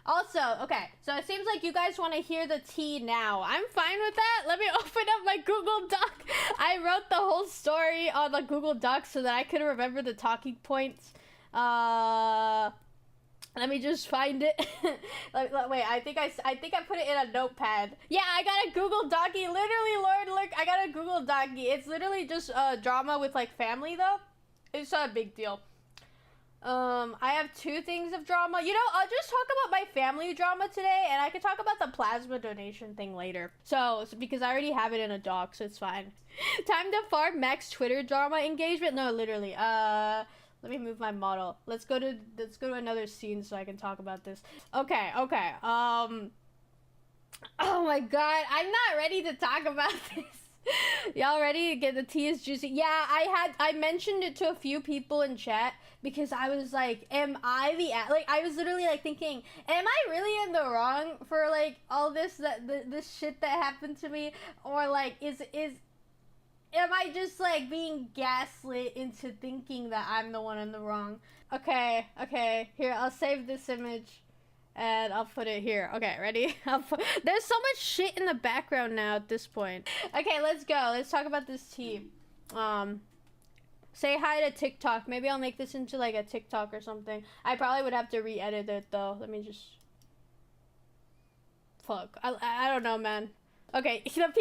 Also, okay, so it seems like you guys want to hear the tea now. I'm fine with that. Let me open up my Google Doc. I wrote the whole story on the Google Doc so that I could remember the talking points. Let me just find it. Wait, I think I put it in a notepad. Yeah, I got a Google Docie. Literally, Lord, look, I got a Google Docie. It's literally just drama with like family though. It's not a big deal. I have 2 things of drama. You know, I'll just talk about my family drama today, and I can talk about the plasma donation thing later. So because I already have it in a doc, so it's fine. Time to farm max Twitter drama engagement. No, literally. Let me move my model. Let's go to another scene so I can talk about this. Okay. Oh my god, I'm not ready to talk about this. Y'all ready? Get the tea is juicy. Yeah, I mentioned it to a few people in chat because I was like, am I I was literally like thinking, am I really in the wrong for like all this this shit that happened to me, or like am I just like being gaslit into thinking that I'm the one in the wrong? Okay, here, I'll save this image and I'll put it here. Okay, ready? There's so much shit in the background now at this point. Okay, let's go. Let's talk about this tea. Say hi to TikTok. Maybe I'll make this into like a TikTok or something. I probably would have to re-edit it though. Let me just... Fuck. I don't know, man. Okay, the people versus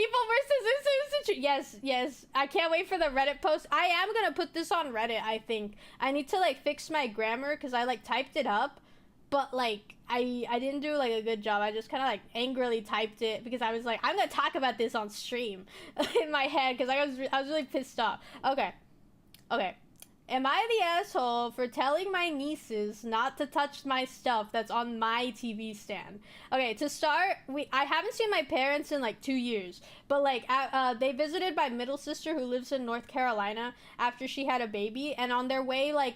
this. Yes. I can't wait for the Reddit post. I am gonna put this on Reddit, I think. I need to like fix my grammar because I like typed it up, but like I didn't do like a good job. I just kind of like angrily typed it because I was like, I'm gonna talk about this on stream in my head because I was really pissed off. Okay. Am I the asshole for telling my nieces not to touch my stuff that's on my TV stand? Okay, to start, I haven't seen my parents in like 2 years, but like they visited my middle sister who lives in North Carolina after she had a baby, and on their way like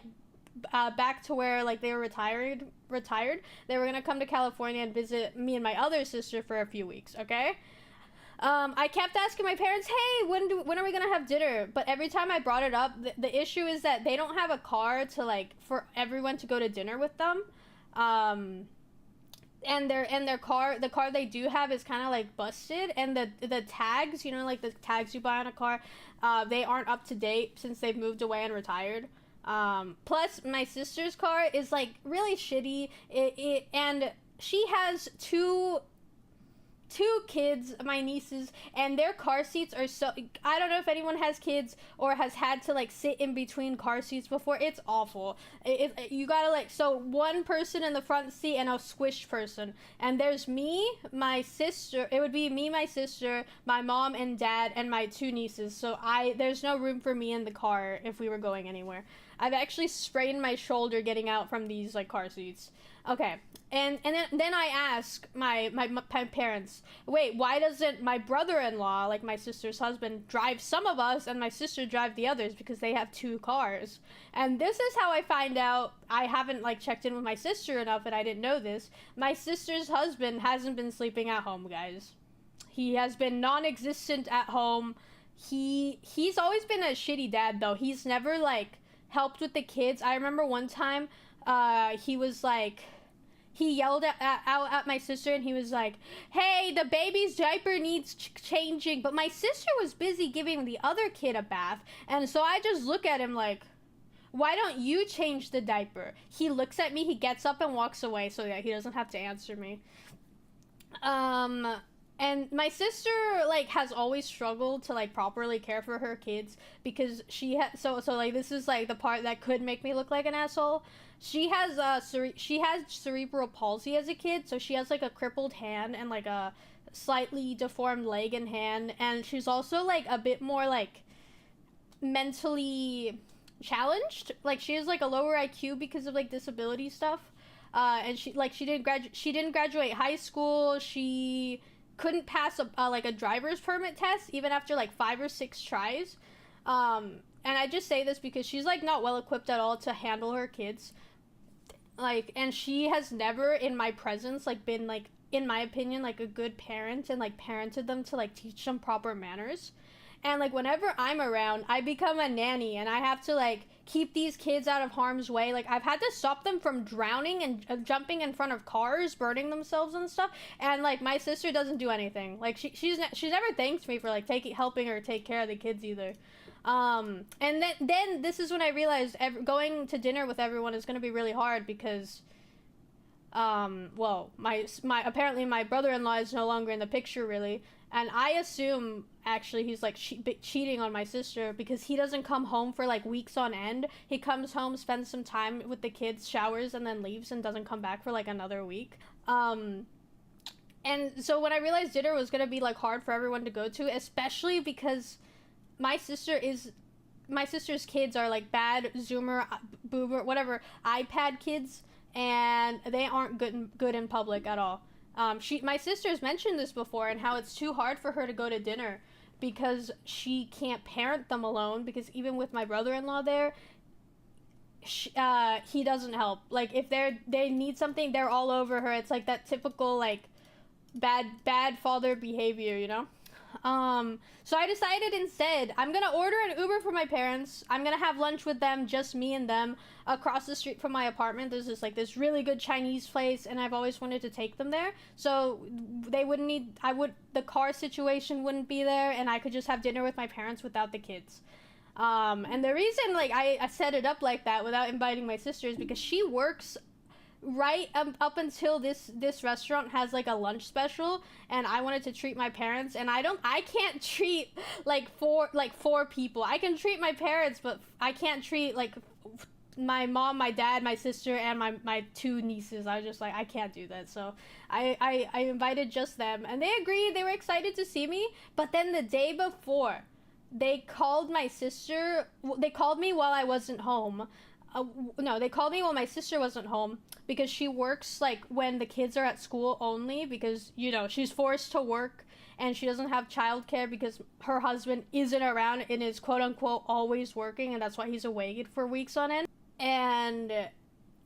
back to where like they were retired, they were gonna come to California and visit me and my other sister for a few weeks. Okay. I kept asking my parents, hey, when are we gonna have dinner? But every time I brought it up, the issue is that they don't have a car to like for everyone to go to dinner with them. And their car, the car they do have is kind of like busted, and the tags, you know, like the tags you buy on a car, they aren't up to date since they've moved away and retired. Plus my sister's car is like really shitty. And she has two kids, my nieces, and their car seats are so... I don't know if anyone has kids or has had to like sit in between car seats before. It's awful. You gotta like... So one person in the front seat and a squished person, and there's me, my sister. It would be me, my sister, my mom and dad, and my 2 nieces. So there's no room for me in the car if we were going anywhere. I've actually sprained my shoulder getting out from these like car seats. Okay, and then I ask my parents, wait, why doesn't my brother-in-law, like my sister's husband, drive some of us and my sister drive the others, because they have 2 cars? And this is how I find out. I haven't like checked in with my sister enough, and I didn't know this. My sister's husband hasn't been sleeping at home, guys. He has been non-existent at home. He's always been a shitty dad though. He's never like helped with the kids. I remember one time he was like, he yelled out at my sister, and he was like, hey, the baby's diaper needs changing, but my sister was busy giving the other kid a bath. And so I just look at him like, why don't you change the diaper? He looks at me, he gets up and walks away so that he doesn't have to answer me. And my sister like has always struggled to like properly care for her kids because she had so like this is like the part that could make me look like an asshole. She has cerebral palsy as a kid, so she has like a crippled hand and like a slightly deformed leg and hand, and she's also like a bit more like mentally challenged. Like she has like a lower IQ because of like disability stuff. And she didn't graduate high school. She couldn't pass a driver's permit test even after like 5 or 6 tries. And I just say this because she's like not well equipped at all to handle her kids. Like, and she has never in my presence like been like, in my opinion, like a good parent and like parented them to like teach them proper manners. And like whenever I'm around, I become a nanny and I have to like keep these kids out of harm's way. Like, I've had to stop them from drowning and jumping in front of cars, burning themselves and stuff. And like, my sister doesn't do anything. Like, she's never thanked me for like helping her take care of the kids either. And then this is when I realized going to dinner with everyone is going to be really hard because well, my apparently my brother-in-law is no longer in the picture really, and I assume actually he's like cheating on my sister because he doesn't come home for like weeks on end. He comes home, spends some time with the kids, showers, and then leaves and doesn't come back for like another week. And so when I realized dinner was gonna be like hard for everyone to go to, especially because my sister's kids are like bad Zoomer, boomer, whatever, iPad kids, and they aren't good in public at all. My sister's mentioned this before and how it's too hard for her to go to dinner because she can't parent them alone, because even with my brother-in-law there, he doesn't help. Like, if they need something, they're all over her. It's like that typical like bad father behavior, you know? So I decided instead, I'm gonna order an Uber for my parents. I'm gonna have lunch with them, just me and them. Across the street from my apartment, there's this really good Chinese place, and I've always wanted to take them there. So they wouldn't need, the car situation wouldn't be there, and I could just have dinner with my parents without the kids. And the reason, like, I set it up like that without inviting my sister is because she works right up until this restaurant has like a lunch special, and I wanted to treat my parents, and I can't treat like four people. I can treat my parents, but I can't treat like my mom, my dad, my sister, and my two nieces. I was just like, I can't do that. So I invited just them, and they agreed. They were excited to see me. But then the day before, they called my sister. They called me while I wasn't home. No, they called me while my sister wasn't home, because she works like when the kids are at school only, because, you know, she's forced to work and she doesn't have childcare because her husband isn't around and is quote unquote always working, and that's why he's away for weeks on end. And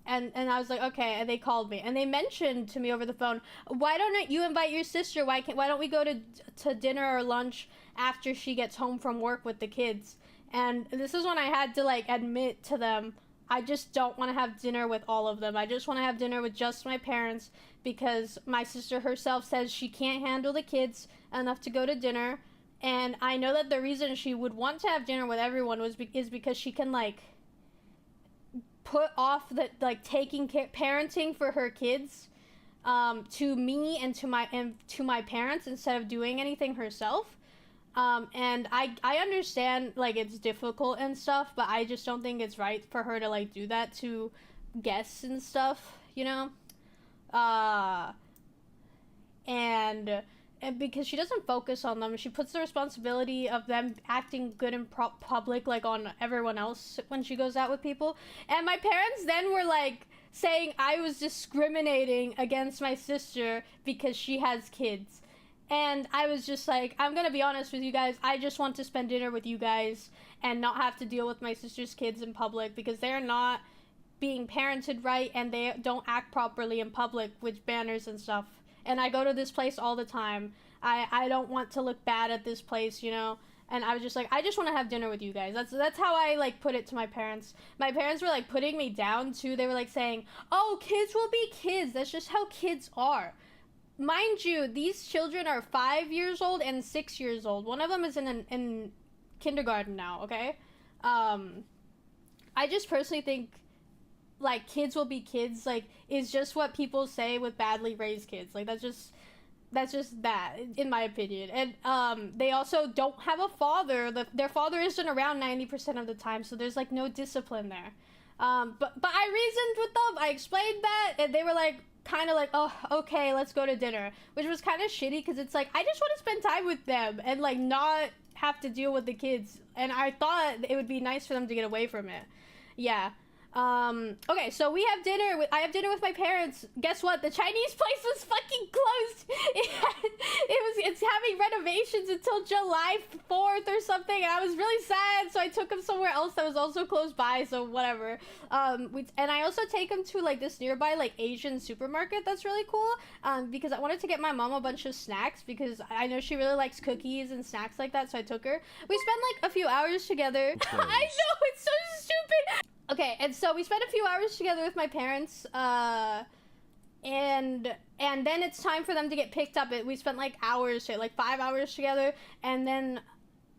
I was like, okay. And they called me and they mentioned to me over the phone, why don't you invite your sister? Why don't we go to dinner or lunch after she gets home from work with the kids? And this is when I had to like admit to them, I just don't want to have dinner with all of them. I just want to have dinner with just my parents, because my sister herself says she can't handle the kids enough to go to dinner. And I know that the reason she would want to have dinner with everyone is because she can like put off the like parenting for her kids to me and to my parents instead of doing anything herself. And I understand, like, it's difficult and stuff, but I just don't think it's right for her to, like, do that to guests and stuff, you know? And because she doesn't focus on them, she puts the responsibility of them acting good in public, like, on everyone else when she goes out with people. And my parents then were, like, saying I was discriminating against my sister because she has kids. And I was just like, I'm gonna be honest with you guys, I just want to spend dinner with you guys and not have to deal with my sister's kids in public, because they're not being parented right and they don't act properly in public with banners and stuff. And I go to this place all the time. I don't want to look bad at this place, you know? And I was just like, I just want to have dinner with you guys. That's how I, like, put it to my parents. My parents were, like, putting me down, too. They were, like, saying, oh, kids will be kids. That's just how kids are. Mind you, these children are 5 years old and 6 years old. One of them is in kindergarten now, okay? I just personally think, like, kids will be kids, like, is just what people say with badly raised kids. Like, that's just that, in my opinion. And they also don't have a father. Their father isn't around 90% of the time, so there's, like, no discipline there. But I reasoned with them. I explained that, and they were, like, kind of like, oh, okay, let's go to dinner, which was kind of shitty, because it's like, I just want to spend time with them and like not have to deal with the kids, and I thought it would be nice for them to get away from it. Yeah. Okay, so I have dinner with my parents. Guess what? The Chinese place was fucking closed. It's having renovations until July 4th or something. And I was really sad, so I took him somewhere else that was also close by, so whatever. And I also take him to like this nearby like Asian supermarket that's really cool. Because I wanted to get my mom a bunch of snacks because I know she really likes cookies and snacks like that, so I took her. We spent like a few hours together. I know, it's so stupid. Okay, and so we spent a few hours together with my parents, and then it's time for them to get picked up. We spent like hours, like 5 hours together, and then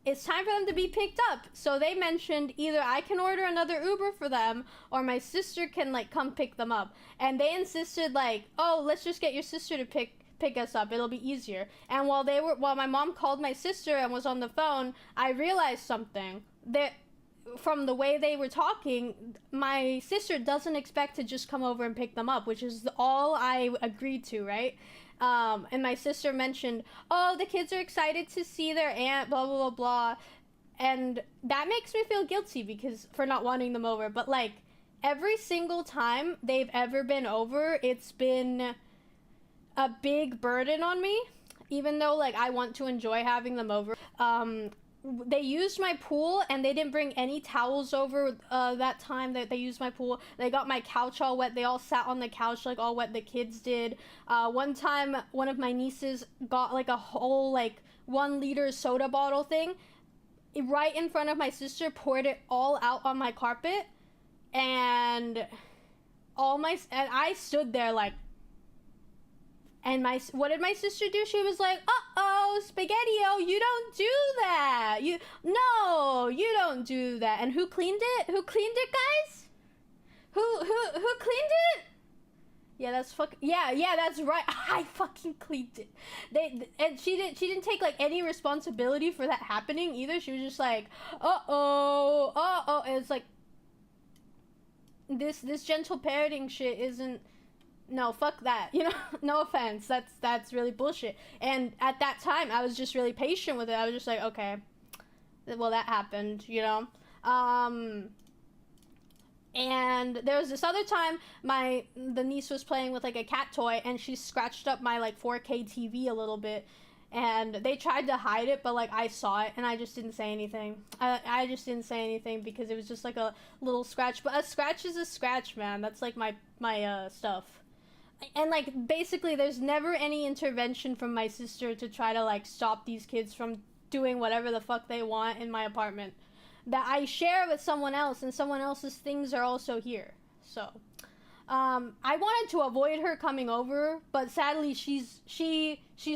it's time for them to be picked up. So they mentioned either I can order another Uber for them, or my sister can like come pick them up. And they insisted like, oh, let's just get your sister to pick us up. It'll be easier. And while my mom called my sister and was on the phone, I realized something that. From the way they were talking, my sister doesn't expect to just come over and pick them up, which is all I agreed to, right? And my sister mentioned, oh, the kids are excited to see their aunt, blah, blah, blah, blah. And that makes me feel guilty because for not wanting them over. But, like, every single time they've ever been over, it's been a big burden on me, even though, like, I want to enjoy having them over. They used my pool and they didn't bring any towels over that time that they used my pool. They got my couch all wet. They all sat on the couch like all wet. The kids did. One time, one of my nieces got like a whole like 1 liter soda bottle thing right in front of my sister, poured it all out on my carpet, and I stood there like. And what did my sister do? She was like, uh-oh, Spaghetti-O, you don't do that. You don't do that. And who cleaned it? Who cleaned it, guys? Who cleaned it? Yeah, that's that's right. I fucking cleaned it. And she didn't take like any responsibility for that happening either. She was just like, uh-oh. And it's like, this gentle parenting shit isn't. No, fuck that. You know, no offense. That's really bullshit. And at that time, I was just really patient with it. I was just like, okay, well, that happened, you know? And there was this other time, the niece was playing with, like, a cat toy, and she scratched up my, like, 4K TV a little bit. And they tried to hide it, but, like, I saw it, and I just didn't say anything. I just didn't say anything because it was just, like, a little scratch. But a scratch is a scratch, man. That's, like, my stuff. And, like, basically, there's never any intervention from my sister to try to, like, stop these kids from doing whatever the fuck they want in my apartment. That I share with someone else, and someone else's things are also here. So, I wanted to avoid her coming over, but sadly, she's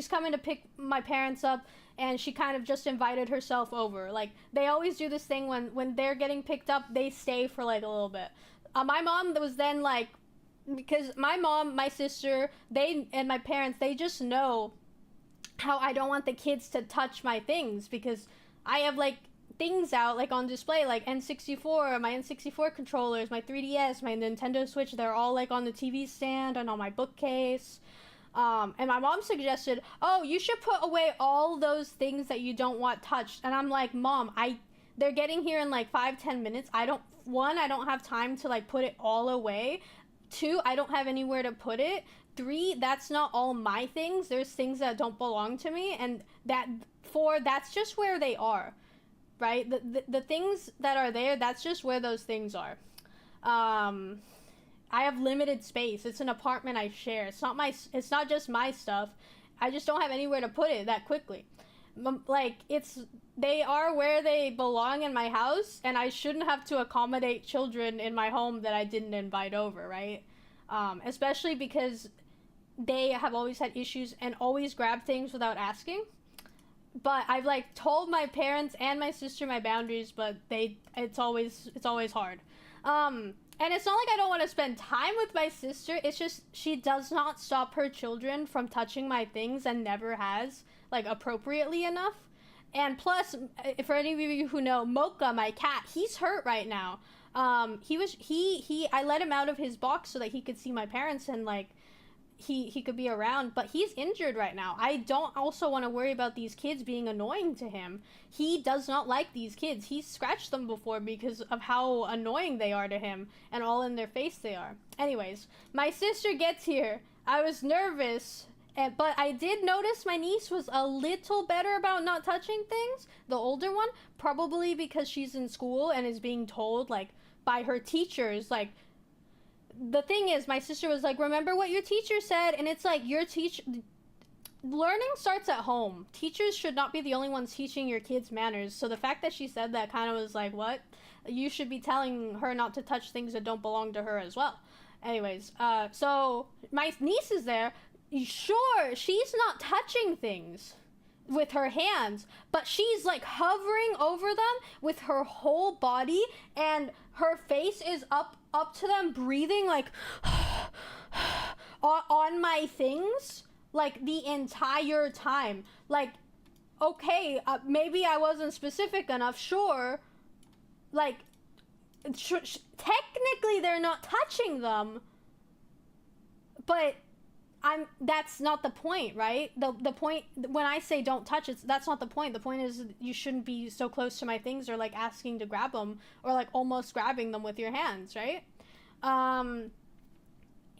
coming to pick my parents up, and she kind of just invited herself over. Like, they always do this thing when they're getting picked up, they stay for, like, a little bit. My mom was then, like, because my mom, my sister, and my parents, they just know how I don't want the kids to touch my things because I have, like, things out, like, on display, like N64, my N64 controllers, my 3DS, my Nintendo Switch, they're all, like, on the TV stand and on my bookcase. And my mom suggested, oh, you should put away all those things that you don't want touched. And I'm like, Mom, they're getting here in, like, 5-10 minutes. I don't have time to, like, put it all away. 2, I don't have anywhere to put it. 3, that's not all my things. There's things that don't belong to me. And 4, that's just where they are, right? The things that are there, that's just where those things are. I have limited space. It's an apartment I share. It's not just my stuff. I just don't have anywhere to put it that quickly. Like, they are where they belong in my house, and I shouldn't have to accommodate children in my home that I didn't invite over, right? Especially because they have always had issues and always grab things without asking. But I've, like, told my parents and my sister my boundaries, but it's always hard. And it's not like I don't want to spend time with my sister. It's just she does not stop her children from touching my things and never has, like, appropriately enough. And plus, for any of you who know, Mocha, my cat, he's hurt right now. I let him out of his box so that he could see my parents, and, like, he could be around, but he's injured right now. I don't also want to worry about these kids being annoying to him. He does not like these kids. He's scratched them before because of how annoying they are to him and all in their face they are. Anyways, my sister gets here. I was nervous, but I did notice my niece was a little better about not touching things, the older one, probably because she's in school and is being told, like, by her teachers, like, the thing is, my sister was like, remember what your teacher said, and it's like, learning starts at home. Teachers should not be the only ones teaching your kids manners. So the fact that she said that kind of was like, what? You should be telling her not to touch things that don't belong to her as well. Anyways, so my niece is there. Sure, she's not touching things with her hands, but she's like hovering over them with her whole body, and her face is up to them, breathing like on my things, like the entire time. Like, okay, maybe I wasn't specific enough, sure, like technically they're not touching them, but that's not the point, right? The point, when I say don't touch it, that's not the point. The point is you shouldn't be so close to my things, or like asking to grab them, or like almost grabbing them with your hands, right?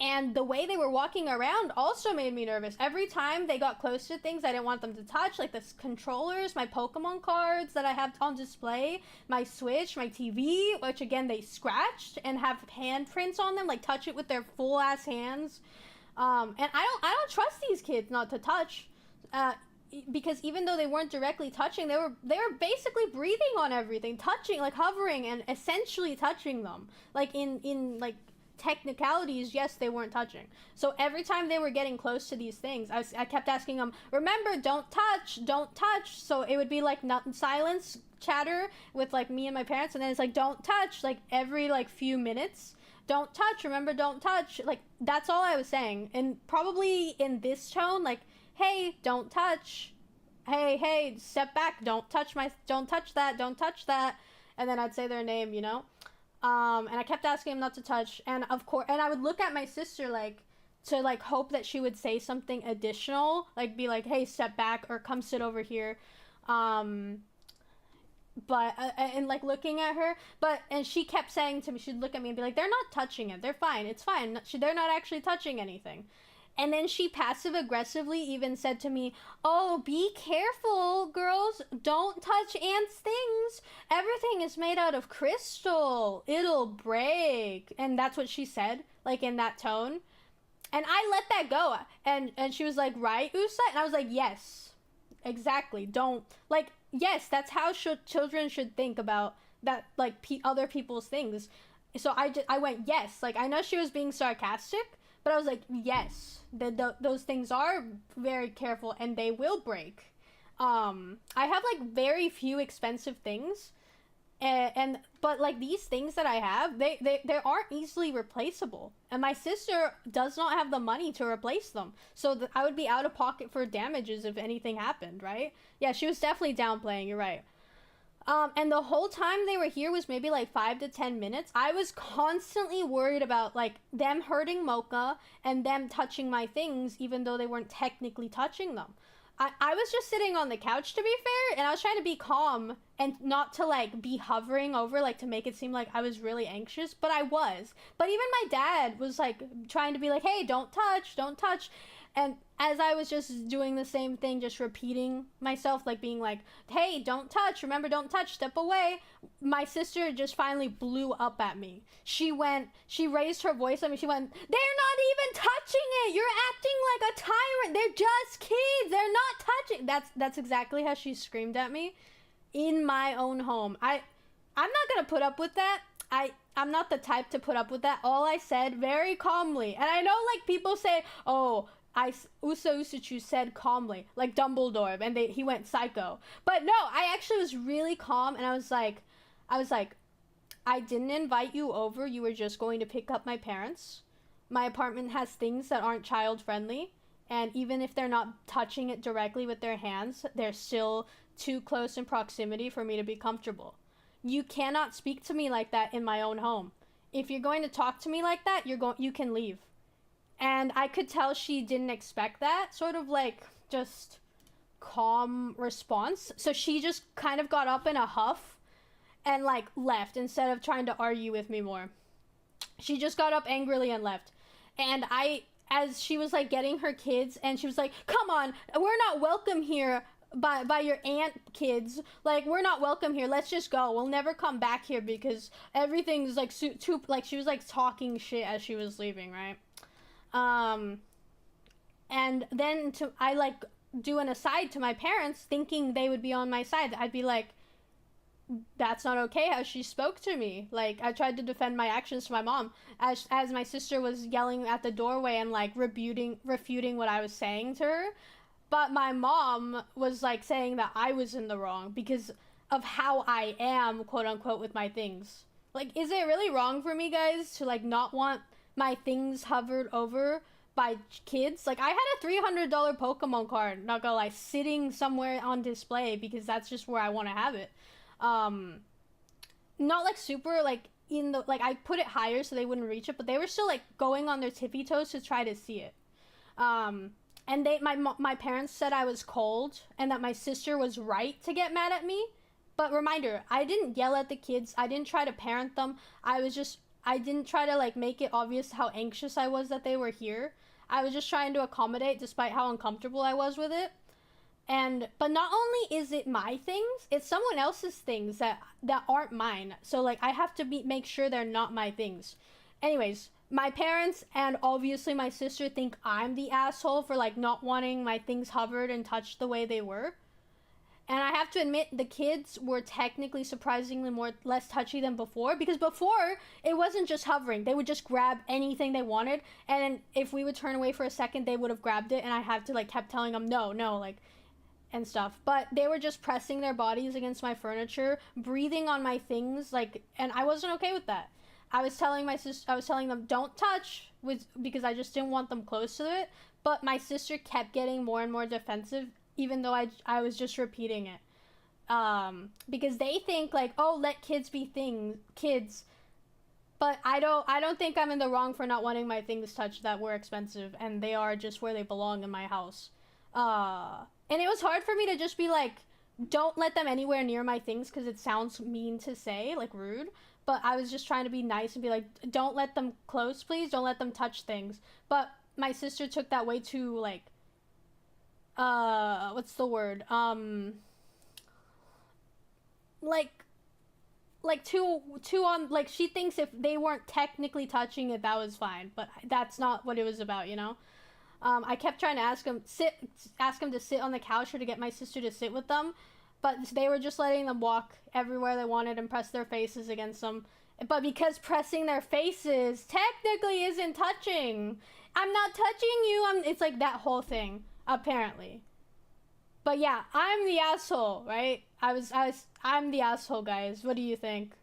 And the way they were walking around also made me nervous. Every time they got close to things I didn't want them to touch, like the controllers, my Pokemon cards that I have on display, my Switch, my TV, which again they scratched and have handprints on them, like touch it with their full ass hands. And I don't trust these kids not to touch, because even though they weren't directly touching, they were basically breathing on everything, touching, like hovering and essentially touching them. Like in like technicalities, yes, they weren't touching. So every time they were getting close to these things, I kept asking them, remember, don't touch, don't touch. So it would be like silence chatter with like me and my parents, and then it's like, don't touch, like every like few minutes. Don't touch, remember, don't touch. Like, that's all I was saying. And probably in this tone, like, hey, don't touch. Hey, step back. Don't touch that. Don't touch that. And then I'd say their name, you know? And I kept asking him not to touch. And of course, and I would look at my sister, like, to, like, hope that she would say something additional. Like, be like, hey, step back, or come sit over here. But and like looking at her, and she kept saying to me, she'd look at me and be like, they're not touching it, they're fine, it's fine, they're not actually touching anything. And then she passive aggressively even said to me, oh, be careful, girls, don't touch Aunt's things, everything is made out of crystal, it'll break. And that's what she said, like in that tone. And I let that go, and she was like, right, Usa? And I was like, yes, exactly, don't, like, yes, that's how children should think about that, like, other people's things. So I went, yes. Like, I know she was being sarcastic, but I was like, yes, those things are very careful and they will break. I have, like, very few expensive things, but like these things that I have, they aren't easily replaceable, and my sister does not have the money to replace them, so I would be out of pocket for damages if anything happened, right? Yeah, she was definitely downplaying, you're right. And the whole time they were here was maybe like 5 to 10 minutes. I was constantly worried about like them hurting Mocha and them touching my things, even though they weren't technically touching them. I was just sitting on the couch, to be fair, and I was trying to be calm and not to, like, be hovering over, like, to make it seem like I was really anxious, but I was. But even my dad was, like, trying to be like, hey, don't touch, don't touch. And as I was just doing the same thing, just repeating myself, like, being like, hey, don't touch, remember, don't touch, step away, my sister just finally blew up at me. She raised her voice at me, she went, they're not even touching it, you're acting like a tyrant, they're just kids, they're not touching. That's exactly how she screamed at me in my own home. I'm not gonna put up with that. I'm not the type to put up with that. All I said very calmly, and I know, like, people say, oh, Usa Usachu said calmly, like Dumbledore, and he went psycho. But no, I actually was really calm, and I was like, I didn't invite you over, you were just going to pick up my parents. My apartment has things that aren't child friendly, and even if they're not touching it directly with their hands, they're still too close in proximity for me to be comfortable. You cannot speak to me like that in my own home. If you're going to talk to me like that, you can leave. And I could tell she didn't expect that sort of like just calm response. So she just kind of got up in a huff and like left instead of trying to argue with me more. She just got up angrily and left. And as she was like getting her kids, and she was like, "Come on, we're not welcome here by your aunt kids. Like, we're not welcome here. Let's just go. We'll never come back here because everything's like too like." She was like talking shit as she was leaving, right? Um, and then I like do an aside to my parents, thinking they would be on my side. I'd be like, that's not okay how she spoke to me. Like, I tried to defend my actions to my mom as my sister was yelling at the doorway and like refuting what I was saying to her. But my mom was like saying that I was in the wrong because of how I am, quote unquote, with my things. Like, is it really wrong for me, guys, to like not want my things hovered over by kids? Like, I had a $300 Pokemon card, not gonna lie, sitting somewhere on display because that's just where I want to have it. Not like super like in the like I put it higher so they wouldn't reach it, but they were still like going on their tippy toes to try to see it. And my parents said I was cold and that my sister was right to get mad at me. But reminder, I didn't yell at the kids. I didn't try to parent them. I didn't try to like make it obvious how anxious I was that they were here. I was just trying to accommodate despite how uncomfortable I was with it. But not only is it my things, it's someone else's things that aren't mine. So like I have to make sure they're not my things. Anyways, my parents and obviously my sister think I'm the asshole for like not wanting my things hovered and touched the way they were. And I have to admit, the kids were technically surprisingly less touchy than before, because before it wasn't just hovering. They would just grab anything they wanted, and if we would turn away for a second, they would have grabbed it, and I had to like kept telling them no, like and stuff. But they were just pressing their bodies against my furniture, breathing on my things, like, and I wasn't okay with that. I was telling them don't touch, because I just didn't want them close to it. But my sister kept getting more and more defensive, even though I was just repeating it. Because they think like, oh, let kids be kids. But I don't think I'm in the wrong for not wanting my things touched that were expensive, and they are just where they belong in my house. And it was hard for me to just be like, don't let them anywhere near my things, because it sounds mean to say, like rude. But I was just trying to be nice and be like, don't let them close, please. Don't let them touch things. But my sister took that way too, like, what's the word? Like too on, like, she thinks if they weren't technically touching it, that was fine. But that's not what it was about, you know? I kept trying to ask them to sit on the couch or to get my sister to sit with them, but they were just letting them walk everywhere they wanted and press their faces against them. But because pressing their faces technically isn't touching, I'm not touching you. It's like that whole thing, apparently. But yeah, I'm the asshole, right? I'm the asshole, guys. What do you think?